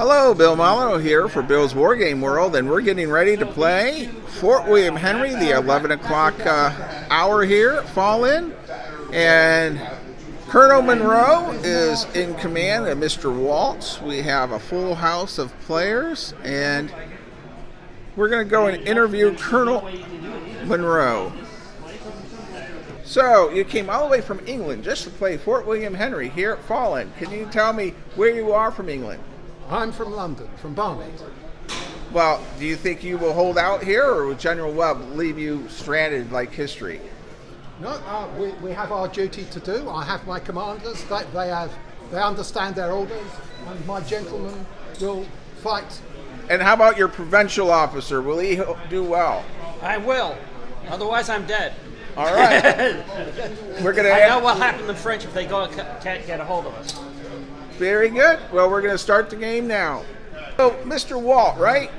Hello, Bill Malo here for Bill's War Game World, and we're getting ready to play Fort William Henry, the 11 o'clock hour here, fall in. And Colonel Monroe is in command of Mr. Waltz. We have a full house of players, and we're going to go and interview Colonel Monroe. So, you came all the way from England just to play Fort William Henry here at Fallen. Can you tell me where you are from England? I'm from London, from Barnet. Well, do you think you will hold out here, or will General Webb leave you stranded like history? No, we have our duty to do. I have my commanders. They understand their orders, and my gentlemen will fight. And how about your provincial officer? Will he do well? I will. Otherwise, I'm dead. All right. I know what happened to the French if they can't get a hold of us. Very good. Well, we're going to start the game now. So, Mr. Walt, right?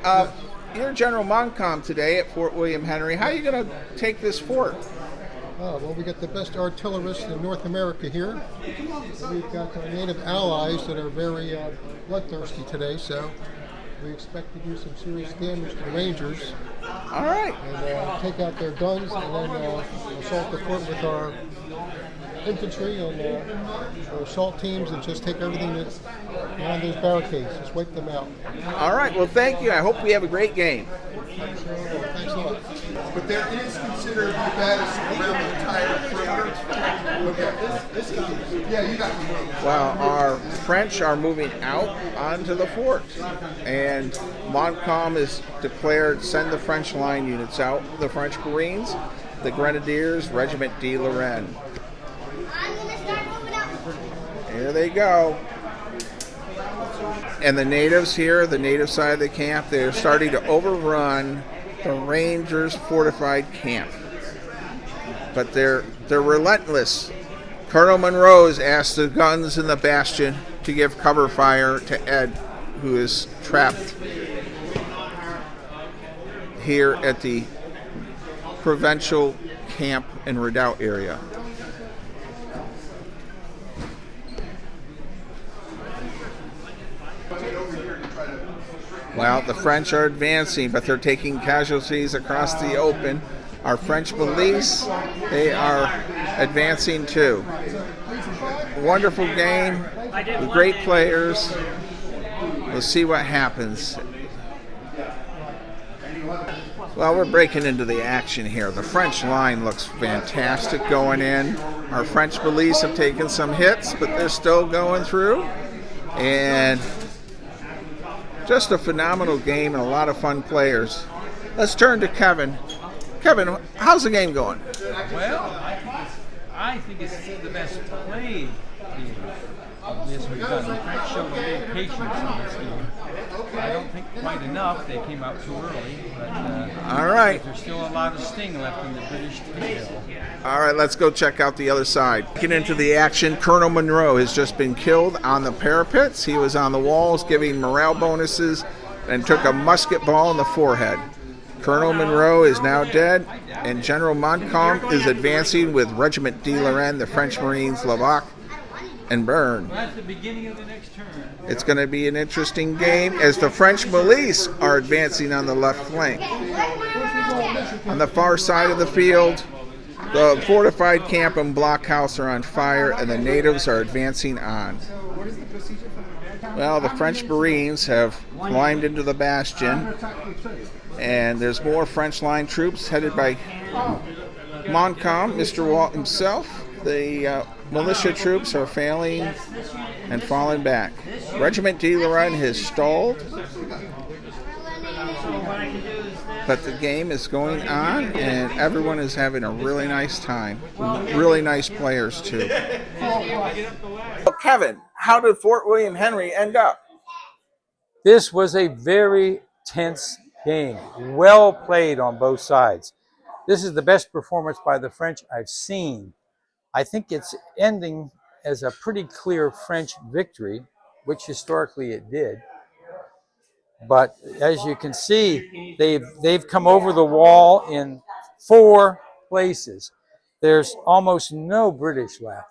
You're General Montcalm today at Fort William Henry. How are you going to take this fort? Well, we got the best artillerists in North America here. We've got our native allies that are very bloodthirsty today, so we expect to do some serious damage to the Rangers. All right. And take out their guns and then assault the fort with our infantry and our assault teams and just take everything that's behind those barricades. Just wipe them out. All right. Well, thank you. I hope we have a great game. Thanks a lot. But there is considered the baddest around the entire perimeter. Okay. Yeah, you got me. Well, our French are moving out onto the fort, and Montcalm is declared send the French line units out. The French Marines, the Grenadiers, Regiment de Lorraine. Here they go. And the natives here, the native side of the camp, they're starting to overrun the Rangers' fortified camp. But they're relentless. Colonel Monroe has asked the guns in the bastion to give cover fire to Ed, who is trapped here at the provincial camp and redoubt area. Well, the French are advancing, but they're taking casualties across the open. Our French police, they are advancing too. Wonderful game, with great players. We'll see what happens. Well, we're breaking into the action here. The French line looks fantastic going in. Our French police have taken some hits, but they're still going through. And just a phenomenal game and a lot of fun players. Let's turn to Kevin. Kevin, how's the game going? Well, I think it's the best played game of this we've done. The French showed a little patience in this game. I don't think quite enough. They came out too early, but all right. There's still a lot of sting left in the British tail. All right, let's go check out the other side. Getting into the action, Colonel Monroe has just been killed on the parapets. He was on the walls giving morale bonuses and took a musket ball in the forehead. Colonel Monroe is now dead, and General Montcalm is advancing with Regiment de Lorraine, the French Marines, Lavac, and Bern. That's the beginning of the next turn. It's going to be an interesting game as the French police are advancing on the left flank. On the far side of the field, the fortified camp and blockhouse are on fire, and the natives are advancing on. Well, the French Marines have climbed into the bastion, and there's more French line troops headed by Montcalm, Mr. Walt himself. The militia troops are failing and falling back. Regiment de Lorraine has stalled, but the game is going on, and everyone is having a really nice time. Really nice players, too. Well, Kevin, how did Fort William Henry end up? This was a very tense game. Well played on both sides. This is the best performance by the French I've seen. I think it's ending as a pretty clear French victory, which historically it did. But as you can see, they've come over the wall in 4 places. There's almost no British left.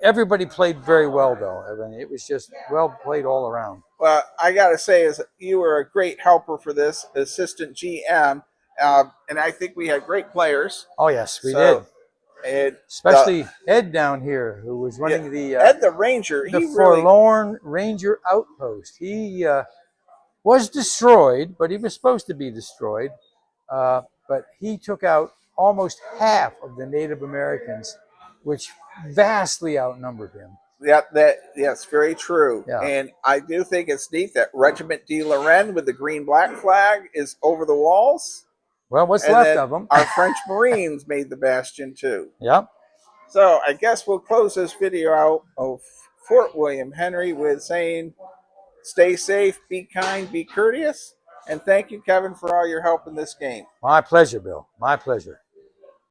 everybody played very well, though. I mean, it was just well played all around. Well, I got to say, is you were a great helper for this assistant GM, and I think we had great players. Oh yes, we So, did. and Especially Ed down here, who was running Ed the Ranger. the He really forlorn Ranger outpost. He was destroyed, but he was supposed to be destroyed. But he took out almost half of the Native Americans, which vastly outnumbered him. yes, very true. Yeah. And I do think it's neat that Regiment de Lorraine with the green-black flag is over the walls. Well, what's And left then of them? Our French Marines made the bastion too. Yep. So I guess we'll close this video out of Fort William Henry with saying, stay safe, be kind, be courteous, and thank you, Kevin, for all your help in this game. My pleasure, Bill. My pleasure.